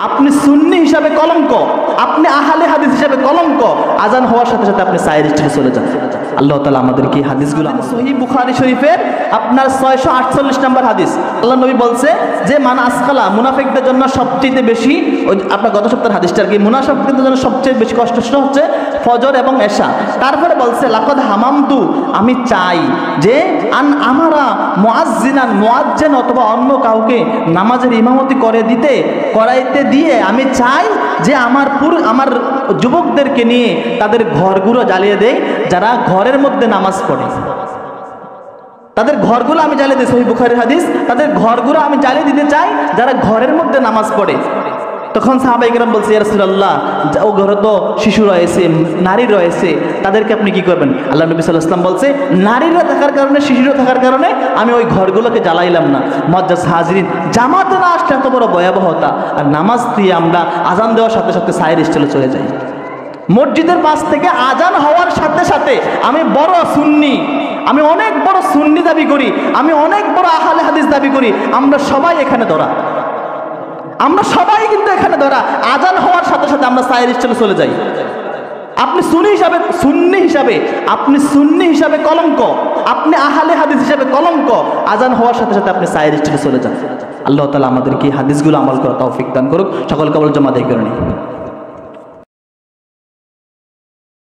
আপনি সুন্নি হিসাবে কলঙ্ক, আপনি আহলে হাদিস হিসাবে কলঙ্ক। আজান হওয়ার সাথে সাথে আপনি সাইড স্টেজে চলে যান। আল্লাহ তাআলা আমাদেরকে এই হাদিসগুলো, সহিহ বুখারী শরীফের আপনার 648 নম্বর হাদিস, আল্লাহ নবী বলছে যে মান আসকালা, মুনাফিকদের জন্য সবচেয়ে বেশি, আপনার গত সপ্তাহের হাদিসটা আর কি, মুনাফিকদের জন্য সবচেয়ে বেশি কষ্ট হচ্ছে ফজর এবং এশা। তারপরে বলছে লাকাদ হামামতু, আমি চাই যে আন আমারা মুয়াজ্জিনান, মুয়াজ্জিন অথবা অন্য কাউকে নামাজের ইমামতি করাইতে দিয়ে আমি চাই যে আমার যুবকদেরকে নিয়ে তাদের ঘরগুলো জ্বালিয়ে দেয়, যারা ঘরের মধ্যে নামাজ পড়ে, তাদের ঘরগুলো আমি জ্বালিয়ে দিই। সহিহ বুখারীর হাদিস, তাদের ঘরগুলো আমি জ্বালিয়ে দিতে চাই যারা ঘরের মধ্যে নামাজ পড়ে। তখন সাহাবায়ে কেরাম বলছে, ইয়া রাসূলুল্লাহ, ও ঘরে তো শিশু রয়েছে, নারী রয়েছে, তাদেরকে আপনি কি করবেন? আল্লাহ নবী সাল্লাল্লাহু আলাইহি ওয়াসাল্লাম বলছে, নারীরা থাকার কারণে, শিশুরা থাকার কারণে আমি ওই ঘরগুলোকে জ্বালাইলাম না। মুআজ্জাজ হাজিরিন, জামাতে না আসলে এত বড় ভয়াবহতা, আর নামাজ দিয়ে আমরা আজান দেওয়ার সাথে সাথে সাইড স্টেজে চলে যাই। মসজিদের পাশ থেকে আজান হওয়ার সাথে সাথে আমি বড় সুন্নি, আমি অনেক বড় সুন্নি দাবি করি, আমি অনেক বড় আহলে হাদিস দাবি করি, আমরা সবাই এখানে ধরা, আমরা সবাই কিন্তু এখানে ধরা। আজান হওয়ার সাথে সাথে আমরা সাইড স্টেজে চলে যাই। আপনি সুন্নি হিসাবে কলঙ্ক, আপনি আহলে হাদিস হিসাবে কলঙ্ক। আজান হওয়ার সাথে সাথে আপনি সাইড স্টেজে চলে যান। আল্লাহ তাআলা আমাদেরকে এই হাদিসগুলো আমল করার তৌফিক দান করুক। সকলকে বল জমা দেই করে নিই।